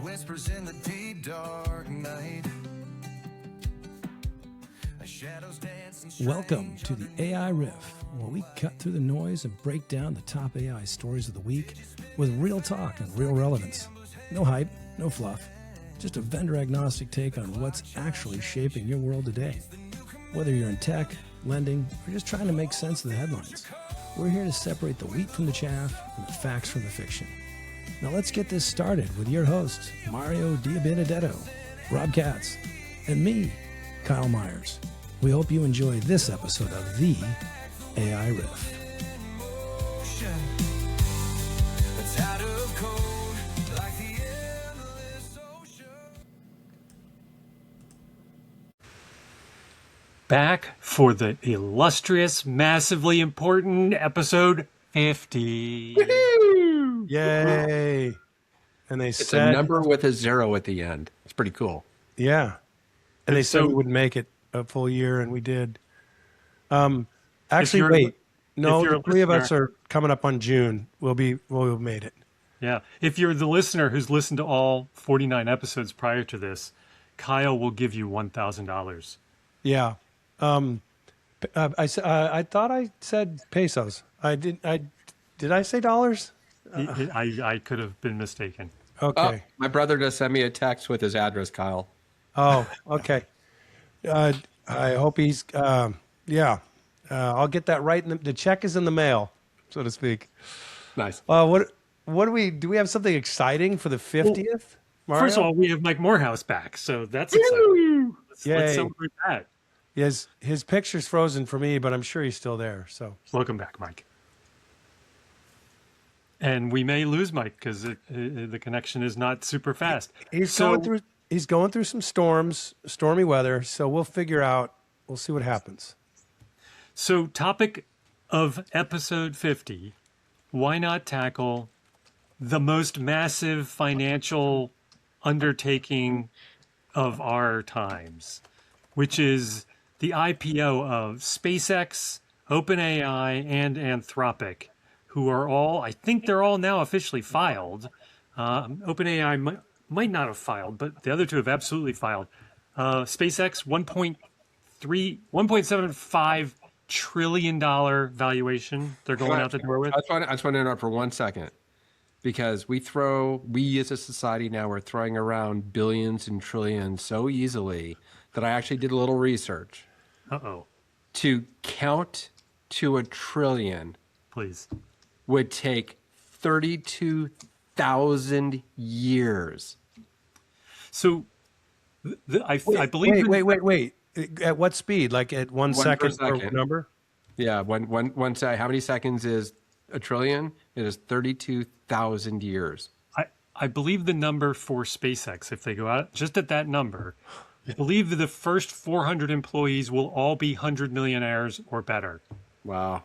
whispers in the deep dark night. Welcome to the AI Riff, where we cut through the noise and break down the top AI stories of the week with real talk and real relevance. No hype, no fluff, just a vendor-agnostic take on what's actually shaping your world today. Whether you're in tech, lending, or just trying to make sense of the headlines, we're here to separate the wheat from the chaff and the facts from the fiction. Now let's get this started with your hosts, Mario Diabenedetto, Rob Katz, and me, Kyle Myers. We hope you enjoy this episode of the AI Riff. Back for the illustrious, massively important episode 50. Woo-hoo! Yay! And It's a number with a 0 at the end. It's pretty cool. Yeah. And they said we would make it a full year, and we did. Actually, wait. No, the three of us are coming up on June. We'll have made it. Yeah. If you're the listener who's listened to all 49 episodes prior to this, Kyle will give you $1,000. Yeah. I thought I said pesos. Did I say dollars? I could have been mistaken. Okay. My brother just sent me a text with his address, Kyle. Oh, okay. I hope he's, I'll get that right. The check is in the mail, so to speak. Nice. What do we have something exciting for the 50th? Mario? First of all, we have Mike Morehouse back, so that's exciting. Let's celebrate that. Yes, his picture's frozen for me, but I'm sure he's still there. So welcome back, Mike. And we may lose Mike because the connection is not super fast. He's going through some stormy weather. So we'll see what happens. So topic of episode 50, why not tackle the most massive financial undertaking of our times, which is the IPO of SpaceX, OpenAI, and Anthropic, who are all, I think they're all now officially filed. OpenAI might not have filed, but the other two have absolutely filed. SpaceX, $1.75 trillion valuation they're going out the door with. I just want to interrupt for 1 second, because we as a society now, we're throwing around billions and trillions so easily that I actually did a little research. Uh-oh. To count to a trillion, please, would take 32,000 years. So I believe... Wait. At what speed? Like at 1 second per number? Yeah, one second. How many seconds is a trillion? It is 32,000 years. I believe the number for SpaceX, if they go out just at that number, I believe that the first 400 employees will all be 100 millionaires or better. Wow.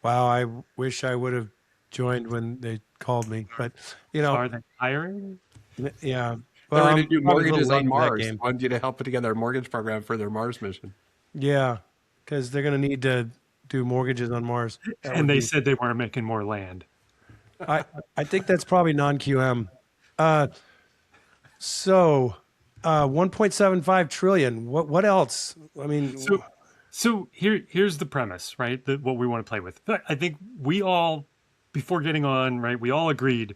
I wish I would have joined when they called me, but Are they hiring? Yeah. Well, they're going to do mortgages on Mars. They wanted you to help put together a mortgage program for their Mars mission. Yeah, because they're going to need to do mortgages on Mars. And they said they weren't making more land. I think that's probably non-QM. So 1.75 trillion. What else? I mean, so here's the premise, right? What we want to play with. I think we all, before getting on, right, we all agreed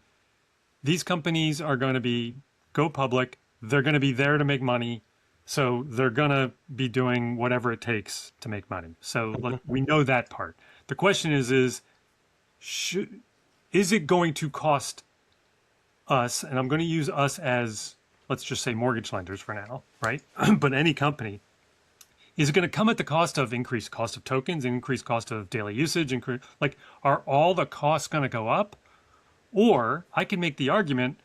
these companies are going to go public. They're going to be there to make money. So they're going to be doing whatever it takes to make money. So we know that part. The question is it going to cost us, and I'm going to use us as, let's just say mortgage lenders for now, right? But any company, is it going to come at the cost of increased cost of tokens, increased cost of daily usage? Are all the costs going to go up? Or I can make the argument,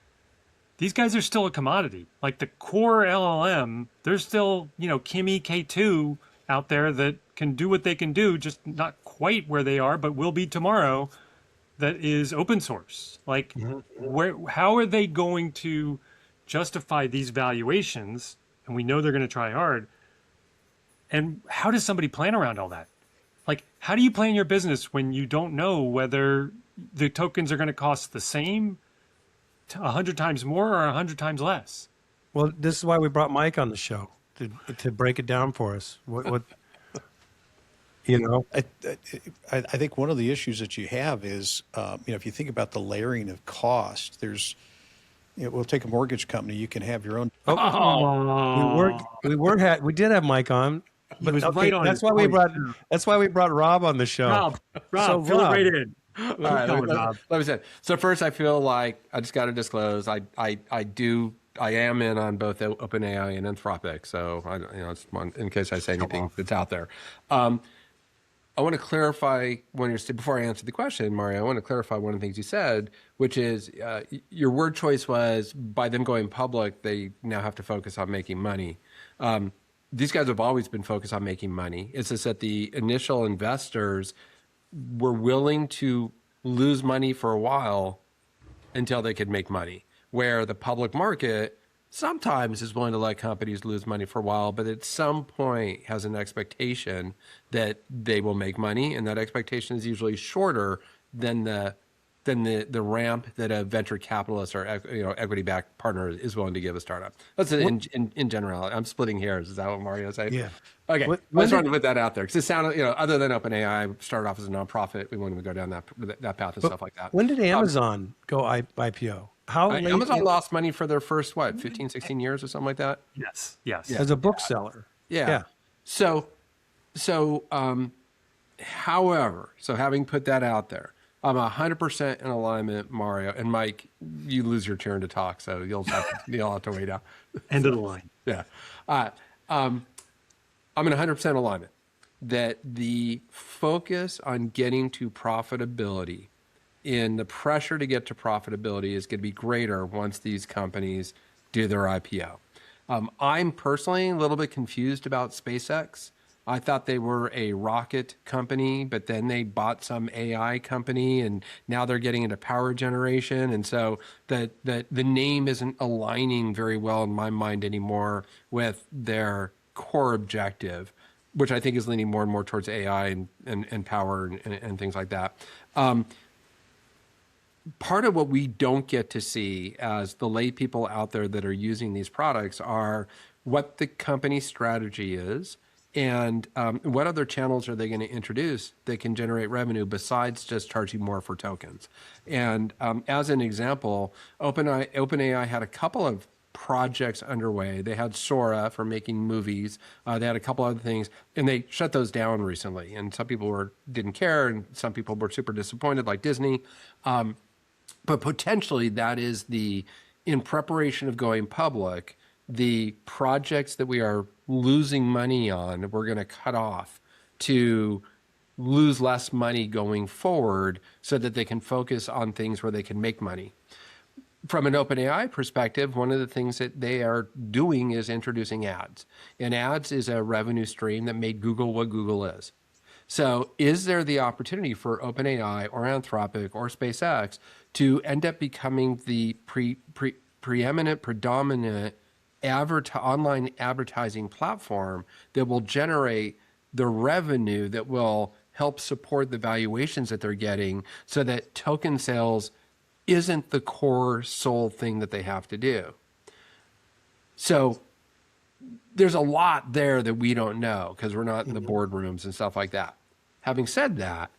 these guys are still a commodity. Like the core LLM, there's still, Kimi K2 out there that can do what they can do, just not quite where they are, but will be tomorrow, that is open source. How are they going to justify these valuations? And we know they're going to try hard. And how does somebody plan around all that? How do you plan your business when you don't know whether the tokens are going to cost the same 100 times more or 100 times less? Well, this is why we brought Mike on the show to break it down for us. What you know? I think one of the issues that you have is, if you think about the layering of cost, we'll take a mortgage company. You can have your own. We did have Mike on, but was right on that's his why we point. brought Rob on the show. Rob, So, fill it Rob, right in. All right, going, let Rob. me say. So first, I feel like I just got to disclose. I am in on both OpenAI and Anthropic. So it's in case I say anything that's out there. I want to clarify before I answer the question, Mario. I want to clarify one of the things you said, which is your word choice was by them going public, they now have to focus on making money. These guys have always been focused on making money. It's just that the initial investors were willing to lose money for a while until they could make money, where the public market sometimes is willing to let companies lose money for a while, but at some point has an expectation that they will make money, and that expectation is usually shorter than the ramp that a venture capitalist or equity-backed partner is willing to give a startup. That's in general. I'm splitting hairs. Is that what Mario said? Yeah. Okay. I just wanted to put that out there because it sounded, other than OpenAI started off as a nonprofit, we wanted to go down that path and stuff like that. When did Amazon go IPO? How late? Amazon lost money for their first 15, 16 years or something like that. Yes. As a bookseller. Yeah. So, however, having put that out there, I'm 100% in alignment, Mario and Mike. You lose your turn to talk, so you'll have to wait out. End of the line. Yeah, I'm in 100% alignment that the focus on getting to profitability, in the pressure to get to profitability, is going to be greater once these companies do their IPO. I'm personally a little bit confused about SpaceX. I thought they were a rocket company, but then they bought some AI company, and now they're getting into power generation. And so the name isn't aligning very well in my mind anymore with their core objective, which I think is leaning more and more towards AI and power and things like that. Part of what we don't get to see as the lay people out there that are using these products are what the company strategy is, and what other channels are they going to introduce that can generate revenue besides just charging more for tokens? And as an example, OpenAI had a couple of projects underway. They had Sora for making movies. They had a couple other things, and they shut those down recently. And some people didn't care, and some people were super disappointed, like Disney. But potentially that is in preparation of going public, the projects that we are losing money on, we're going to cut off to lose less money going forward so that they can focus on things where they can make money. From an OpenAI perspective, one of the things that they are doing is introducing ads. And ads is a revenue stream that made Google what Google is. So is there the opportunity for OpenAI or Anthropic or SpaceX to end up becoming the predominant online advertising platform that will generate the revenue that will help support the valuations that they're getting, so that token sales isn't the core sole thing that they have to do? So there's a lot there that we don't know because we're not in the boardrooms and stuff like that. Having said that,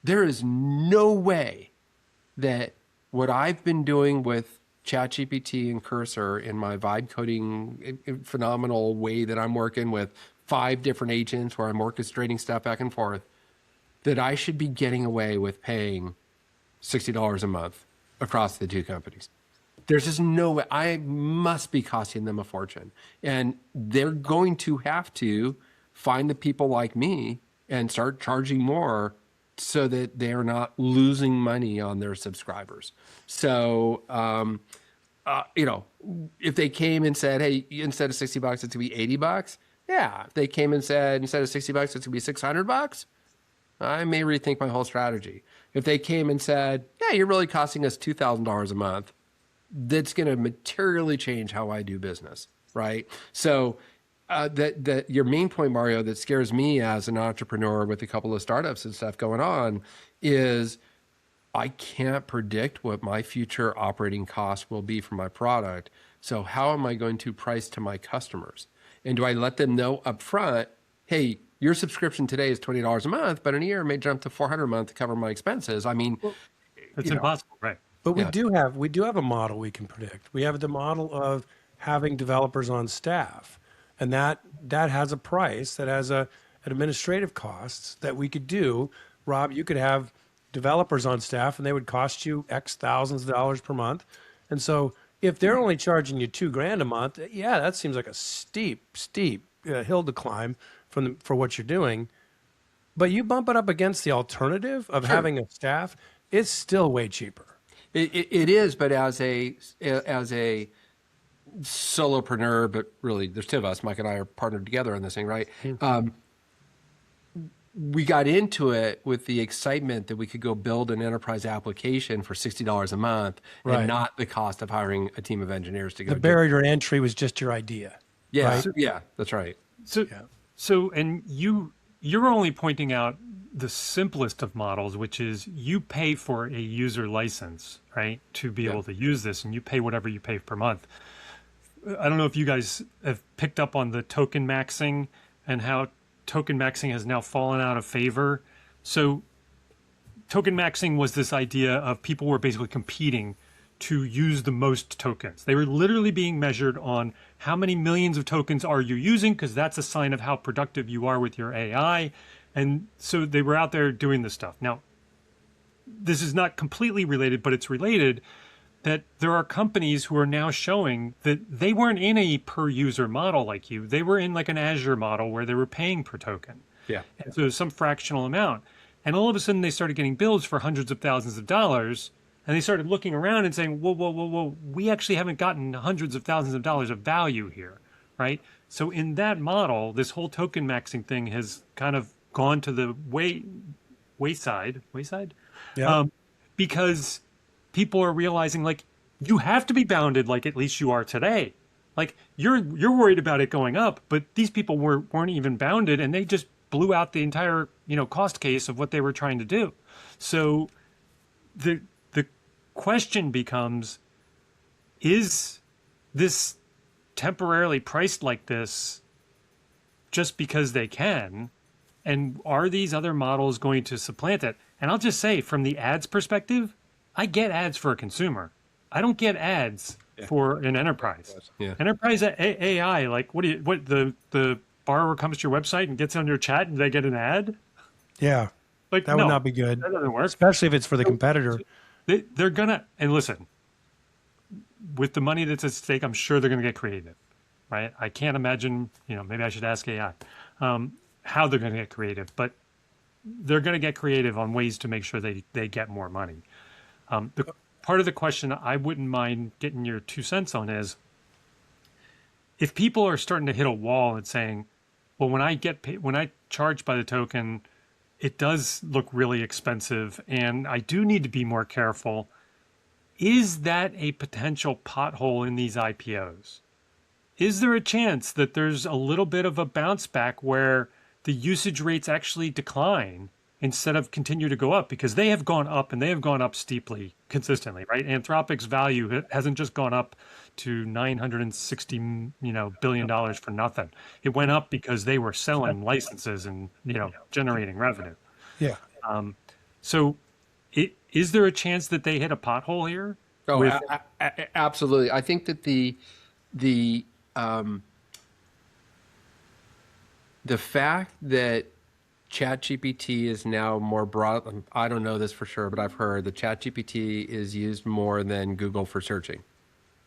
there is no way that what I've been doing with ChatGPT and Cursor in my vibe coding phenomenal way that I'm working with 5 different agents where I'm orchestrating stuff back and forth, that I should be getting away with paying $60 a month across the two companies. There's just no way. I must be costing them a fortune. And they're going to have to find the people like me and start charging more so that they're not losing money on their subscribers. So, if they came and said, hey, instead of $60, it's going to be $80. Yeah. If they came and said, instead of $60, it's going to be $600. I may rethink my whole strategy. If they came and said, yeah, you're really costing us $2,000 a month, that's going to materially change how I do business, right? So that your main point, Mario, that scares me as an entrepreneur with a couple of startups and stuff going on is I can't predict what my future operating costs will be for my product. So how am I going to price to my customers? And do I let them know up front, hey, your subscription today is $20 a month, but in a year it may jump to $400 a month to cover my expenses? I mean, It's impossible, right? But we Yeah. do have a model we can predict. We have the model of having developers on staff, and that has a price, that has an administrative costs that we could do. Rob, you could have developers on staff, and they would cost you X thousands of dollars per month. And so if they're only charging you $2,000 a month, yeah, that seems like a steep hill to climb for what you're doing. But you bump it up against the alternative of having a staff, it's still way cheaper. It is, but as a solopreneur, but really there's two of us, Mike and I are partnered together on this thing, right? We got into it with the excitement that we could go build an enterprise application for $60 a month, Right. and not the cost of hiring a team of engineers to go. The barrier to entry was just your idea. Yeah, right? yeah, that's right. So, and you're only pointing out the simplest of models, which is you pay for a user license, right, to be able to use this, and you pay whatever you pay per month. I don't know if you guys have picked up on the token maxing and how token maxing has now fallen out of favor. So token maxing was this idea of people were basically competing to use the most tokens. They were literally being measured on how many millions of tokens are you using, because that's a sign of how productive you are with your AI. And so they were out there doing this stuff. Now, this is not completely related, but it's related, that there are companies who are now showing that they weren't in a per user model like you. They were in like an Azure model where they were paying per token. Yeah. And so some fractional amount. And all of a sudden they started getting bills for hundreds of thousands of dollars. And they started looking around and saying, whoa, we actually haven't gotten hundreds of thousands of dollars of value here, right? So in that model, this whole token maxing thing has kind of gone to the wayside, Yeah. because people are realizing, like, you have to be bounded like at least you are today. Like, you're worried about it going up, but these people weren't even bounded, and they just blew out the entire, cost case of what they were trying to do. So the question becomes, is this temporarily priced like this just because they can? And are these other models going to supplant it? And I'll just say, from the ads perspective, I get ads for a consumer. I don't get ads for an enterprise. Yeah. Enterprise AI, like, what the borrower comes to your website and gets on your chat and they get an ad? Yeah. Like, That would not be good. That doesn't work. Especially if it's for the competitor. They're gonna, and listen, with the money that's at stake, I'm sure they're gonna get creative, right? I can't imagine, maybe I should ask AI how they're gonna get creative, but they're gonna get creative on ways to make sure they get more money. The part of the question I wouldn't mind getting your 2 cents on is, if people are starting to hit a wall and saying, well, when I get paid, when I charge by the token, it does look really expensive and I do need to be more careful. Is that a potential pothole in these IPOs? Is there a chance that there's a little bit of a bounce back where the usage rates actually decline instead of continue to go up? Because they have gone up, and they have gone up steeply, consistently, right? Anthropic's value hasn't just gone up to $960 billion for nothing. It went up because they were selling licenses and generating revenue. Yeah. So Is there a chance that they hit a pothole here? Oh, absolutely. I think that the fact that ChatGPT is now more broad, I don't know this for sure, but I've heard that ChatGPT is used more than Google for searching.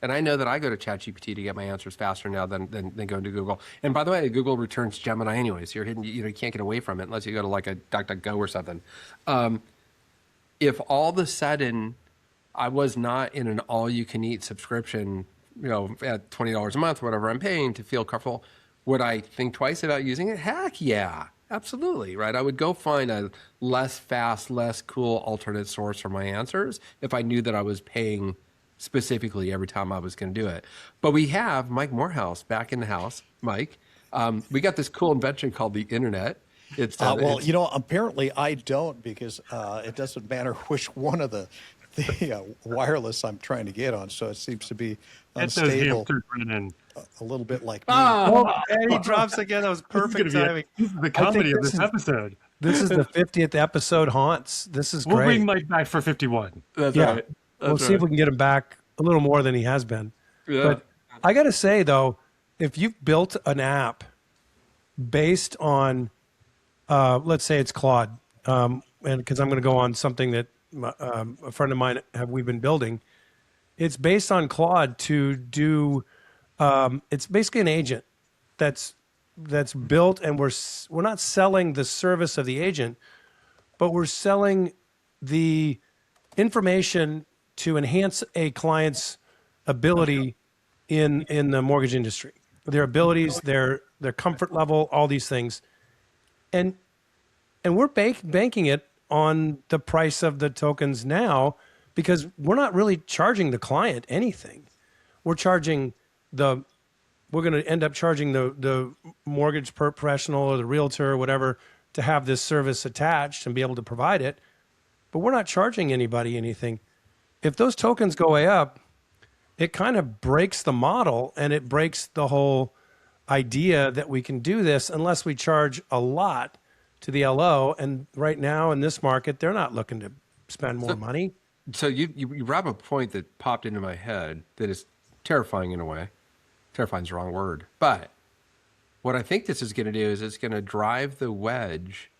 And I know that I go to ChatGPT to get my answers faster now than going to Google. And by the way, Google returns Gemini anyways. You're hidden, you can't get away from it unless you go to like a DuckDuckGo or something. If all of a sudden I was not in an all-you-can-eat subscription, at $20 a month, whatever I'm paying to feel comfortable, would I think twice about using it? Heck yeah, absolutely, right? I would go find a less fast, less cool alternate source for my answers if I knew that I was paying specifically every time I was going to do it. But we have Mike Morehouse back in the house. Mike, we got this cool invention called the internet. Well, apparently I don't, because it doesn't matter which one of the wireless I'm trying to get on. So it seems to be unstable. A little bit like me. And he drops again. That was perfect timing. This is the comedy of this episode. This is the 50th episode, Haunts. This is We'll great. bring Mike back for 51. That's Yeah. right. We'll see if we can get him back a little more than he has been. Yeah. But I got to say, though, if you've built an app based on, let's say it's Claude, and because I'm going to go on something that a friend of mine we've been building, it's based on Claude to do. It's basically an agent that's built, and we're not selling the service of the agent, but we're selling the information to enhance a client's ability in the mortgage industry, their abilities, their comfort level, all these things, and we're banking it on the price of the tokens now, because we're not really charging the client anything. We're charging we're going to end up charging the mortgage professional or the realtor or whatever to have this service attached and be able to provide it. But we're not charging anybody anything. If those tokens go way up, it kind of breaks the model, and it breaks the whole idea that we can do this unless we charge a lot to the LO. And right now in this market, they're not looking to spend more money. So you wrap a point that popped into my head that is terrifying in a way. Terrifying is the wrong word. But what I think this is going to do is it's going to drive the wedge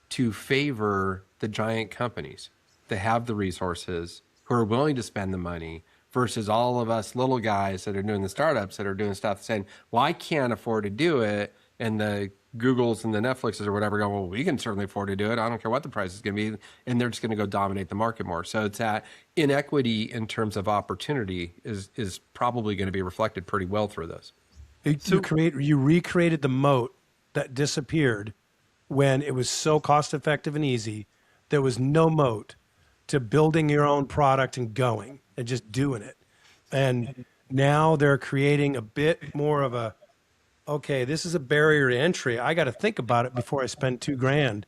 to favor the giant companies that have the resources, who are willing to spend the money, versus all of us little guys that are doing the startups that are doing stuff saying, well, I can't afford to do it. And the Googles and the Netflixes or whatever go, well, we can certainly afford to do it. I don't care what the price is going to be. And they're just going to go dominate the market more. So it's that inequity in terms of opportunity is probably going to be reflected pretty well through this. You recreated the moat that disappeared when it was so cost effective and easy. There was no moat to building your own product and going and just doing it. And now they're creating a bit more of a, okay, this is a barrier to entry. I got to think about it before I spend $2,000,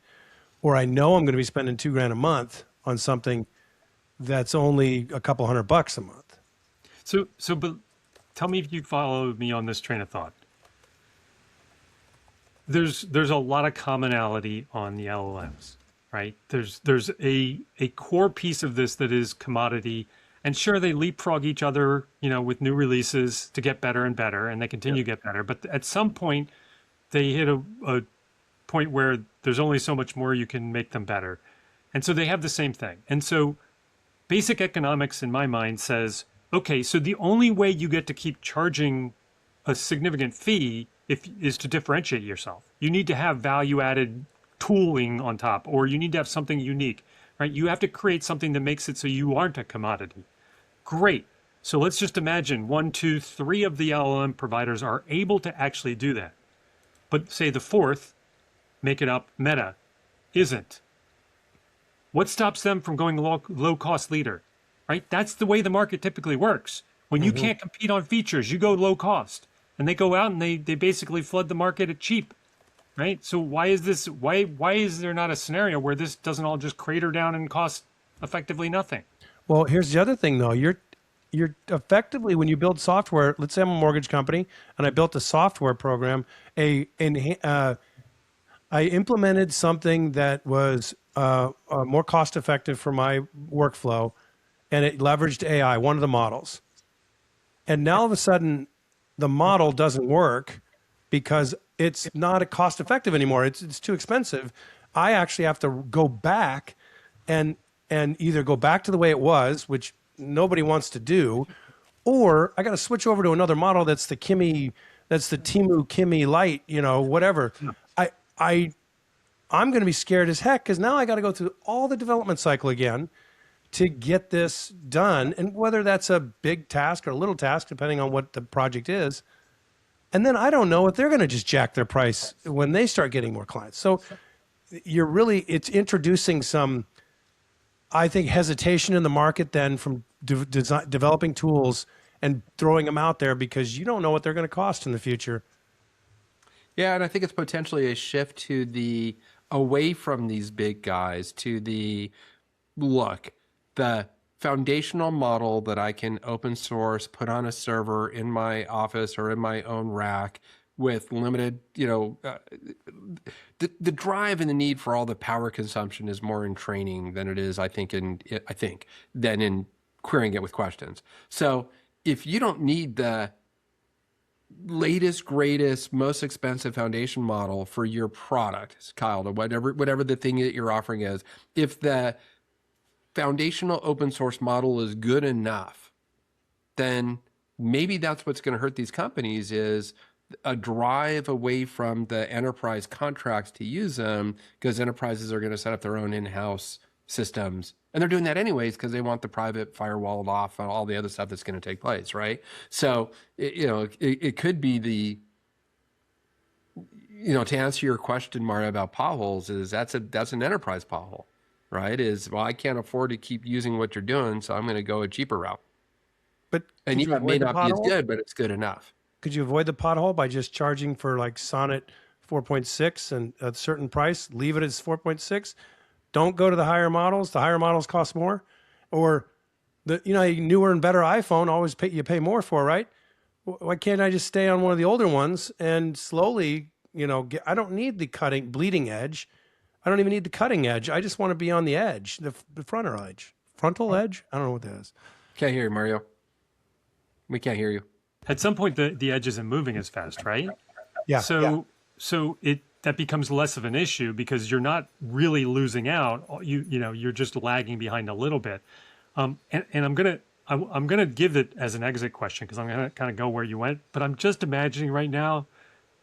or I know I'm going to be spending $2,000 a month on something that's only a couple $100 a month. But tell me if you follow me on this train of thought. There's a lot of commonality on the LLMs, right? There's a core piece of this that is commodity. And sure, they leapfrog each other, with new releases to get better and better, and they continue to get better. But at some point, they hit a point where there's only so much more you can make them better. And so they have the same thing. And so basic economics, in my mind, says, okay, so the only way you get to keep charging a significant fee is to differentiate yourself. You need to have value-added tooling on top, or you need to have something unique. Right? You have to create something that makes it so you aren't a commodity. Great. So let's just imagine 1, 2, 3 of the LLM providers are able to actually do that. But say the fourth, make it up, Meta, isn't. What stops them from going low cost leader? Right? That's the way the market typically works. When you can't compete on features, you go low cost. And they go out and they basically flood the market at cheap. Right. So why is there not a scenario where this doesn't all just crater down and cost effectively nothing? Well, here's the other thing, though. You're effectively, when you build software, let's say I'm a mortgage company and I built a software program, I implemented something that was more cost effective for my workflow, and it leveraged AI, one of the models. And now all of a sudden the model doesn't work because it's not a cost effective anymore. It's too expensive. I actually have to go back and either go back to the way it was, which nobody wants to do, or I got to switch over to another model that's the Timu Kimi Lite, whatever. I'm going to be scared as heck because now I got to go through all the development cycle again to get this done. And whether that's a big task or a little task, depending on what the project is. And then I don't know if they're going to just jack their price when they start getting more clients. So it's introducing some, I think, hesitation in the market then from developing tools and throwing them out there because you don't know what they're going to cost in the future. Yeah, and I think it's potentially a shift to the away from these big guys to the look, the foundational model that I can open source, put on a server in my office or in my own rack with limited, the drive and the need for all the power consumption is more in training than it is, than in querying it with questions. So if you don't need the latest, greatest, most expensive foundation model for your product, Kyle, to whatever the thing that you're offering is, if the foundational open source model is good enough, then maybe that's what's going to hurt these companies is a drive away from the enterprise contracts to use them, because enterprises are going to set up their own in-house systems. And they're doing that anyways because they want the private firewalled off and all the other stuff that's going to take place, right? So, it could be to answer your question, Mario, about potholes, is that's an enterprise pothole, right? Well, I can't afford to keep using what you're doing, so I'm going to go a cheaper route. But and it may not be as good, but it's good enough. Could you avoid the pothole by just charging for like Sonnet 4.6 and a certain price? Leave it as 4.6. Don't go to the higher models. The higher models cost more, or the newer and better iPhone you pay more for, right? Why can't I just stay on one of the older ones and slowly, I don't need the bleeding edge. I don't even need the cutting edge. I just want to be on the edge, the frontal edge. I don't know what that is. Can't hear you, Mario. We can't hear you. At some point, the edge isn't moving as fast, right? Yeah. So that becomes less of an issue because you're not really losing out. You're just lagging behind a little bit. And I'm gonna give it as an exit question because I'm gonna kind of go where you went. But I'm just imagining right now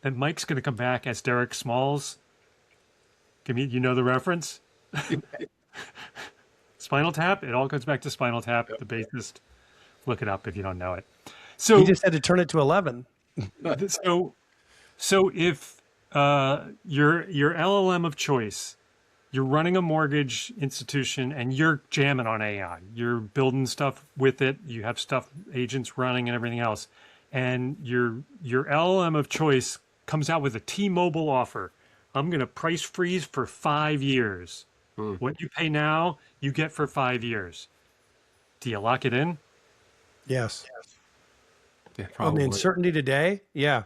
that Mike's gonna come back as Derek Smalls. You know the reference? Spinal Tap. It all comes back to Spinal Tap, the bassist. Look it up if you don't know it. So he just had to turn it to 11. So if your LLM of choice, you're running a mortgage institution and you're jamming on AI, you're building stuff with it, you have agents running and everything else, and your LLM of choice comes out with a T-Mobile offer. I'm going to price freeze for 5 years. What you pay now, you get for 5 years. Do you lock it in? Yes. Yeah, on the uncertainty today, yeah.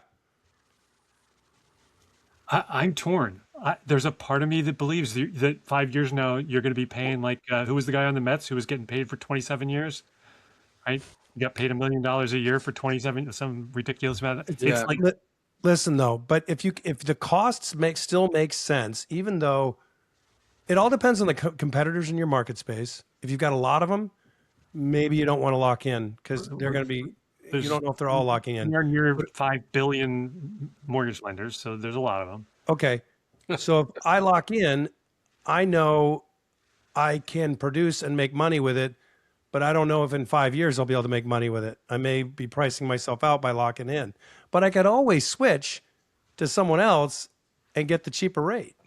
I'm torn. There's a part of me that believes that 5 years now you're going to be paying like who was the guy on the Mets who was getting paid for 27 years, right? You got paid $1 million a year for 27, some ridiculous amount. It's like, listen though, but if the costs still make sense, even though it all depends on the competitors in your market space. If you've got a lot of them, maybe you don't want to lock in because they're going to be. You don't know if they're all locking in. We're near 5 billion mortgage lenders, so there's a lot of them. Okay. So if I lock in, I know I can produce and make money with it, but I don't know if in 5 years I'll be able to make money with it. I may be pricing myself out by locking in, but I could always switch to someone else and get the cheaper rate.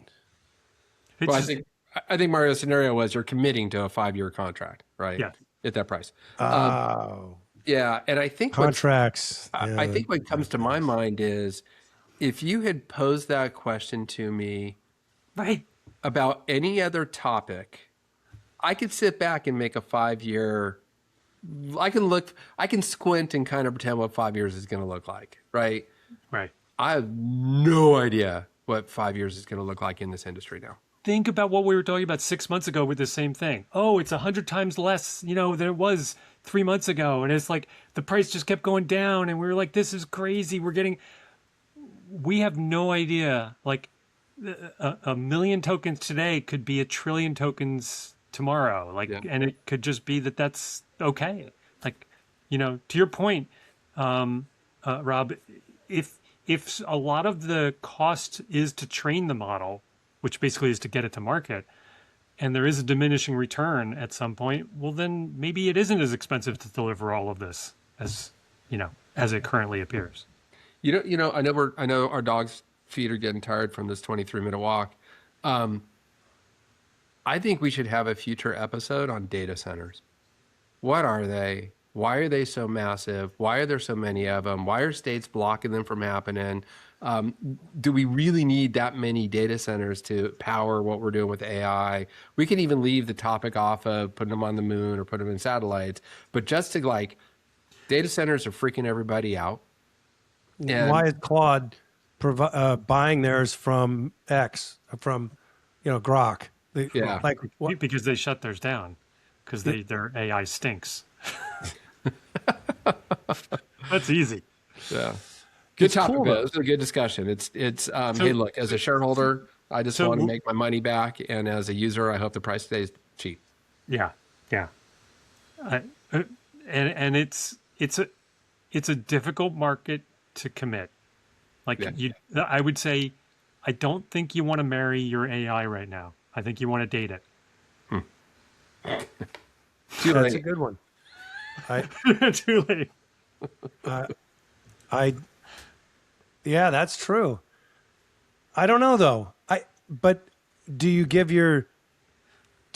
Well, I think Mario's scenario was you're committing to a 5-year contract, right? Yeah. At that price. Oh. Yeah, and I think contracts. I think what comes to my mind is if you had posed that question to me right about any other topic, I could sit back and make a 5-year. I can squint and kind of pretend what 5 years is going to look like, right? Right. I have no idea what 5 years is going to look like in this industry now. Think about what we were talking about 6 months ago with the same thing. Oh, it's 100 times less, than it was 3 months ago. And it's like the price just kept going down. And we were like, this is crazy. We have no idea. Like a million tokens today could be 1 trillion tokens tomorrow. And it could just be that's okay. Like, to your point, Rob, if a lot of the cost is to train the model, which basically is to get it to market, and there is a diminishing return at some point, well, then maybe it isn't as expensive to deliver all of this as it currently appears. I know our dog's feet are getting tired from this 23-minute walk. I think we should have a future episode on data centers. What are they? Why are they so massive? Why are there so many of them? Why are states blocking them from happening? Do we really need that many data centers to power what we're doing with AI? We can even leave the topic off of putting them on the moon or put them in satellites, but just to like, data centers are freaking everybody out. And why is Claude buying theirs from X, from Grok? Yeah. Like what? Because they shut theirs down because their AI stinks. That's easy. Yeah. Good topic. Cool, Though. This is a good discussion. It's hey, look, as a shareholder, I just want to make my money back, and as a user, I hope the price stays cheap. Yeah, yeah. And it's a difficult market to commit. Like I would say, I don't think you want to marry your AI right now. I think you want to date it. That's a good one. Too late. Yeah, that's true. I don't know though. But do you give your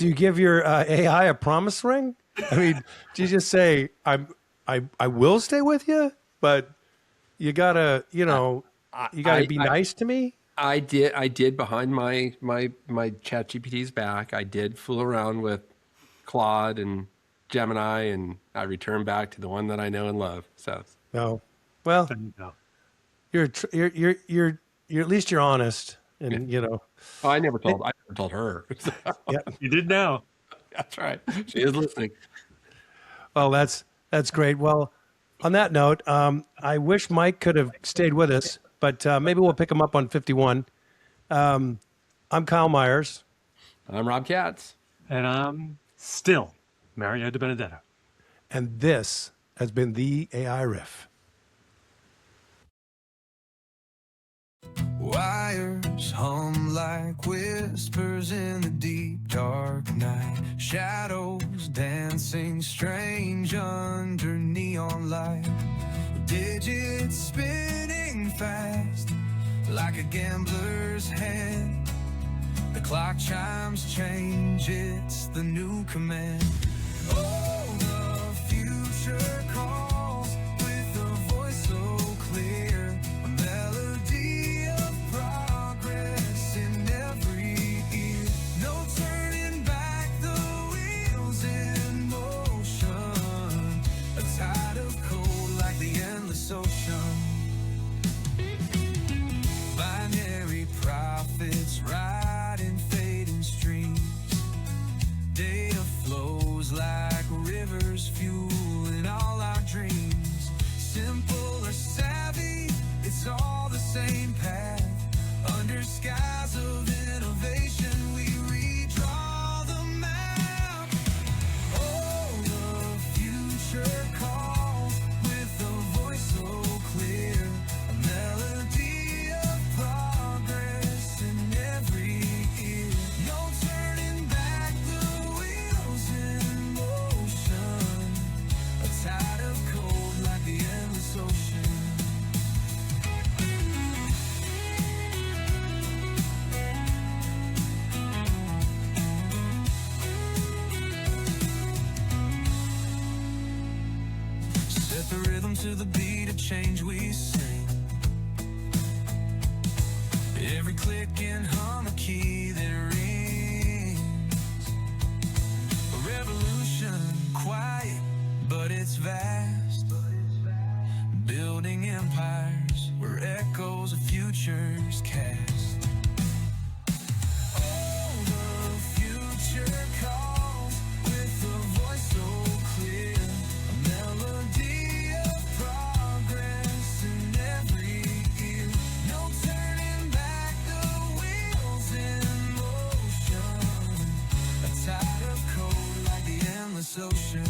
AI a promise ring? I mean, do you just say I will stay with you, but you gotta be nice to me? I did behind my chat GPT's back. I did fool around with Claude and Gemini, and I returned back to the one that I know and love. So no, well, No. you're at least you're honest, and Oh, I never told her. Yeah. You did now. That's right. She is listening. Well, that's great. Well, on that note, I wish Mike could have stayed with us, but maybe we'll pick him up on 51. I'm Kyle Myers. I'm Rob Katz. And I'm still Mario De Benedetto. And this has been the AI Riff. Wires hum like whispers in the deep dark night. Shadows dancing strange under neon light. Digits spinning fast like a gambler's hand. The clock chimes change, it's the new command. Oh, the future calls with a voice so clear. A melody of progress in every ear. No turning back, the wheels in motion. A tide of cold like the endless ocean. Binary prophets riding fading streams. Data flows like rivers fueling all our dreams. Simple or savvy, it's all the same path. Under skies of innovation, we redraw the map. Oh, the future calls with a voice so clear. A melody of progress in every ear. No turning back, the wheels in motion. A tide of cold like the endless ocean. Set the rhythm to the beat of change we sing. Every click and hum a key that rings. A revolution, quiet, but it's vast. Building empires where echoes of futures cast. Oh, the future calls with a voice so clear. A melody of progress in every ear. No turning back, the wheels in motion. A tide of cold like the endless ocean.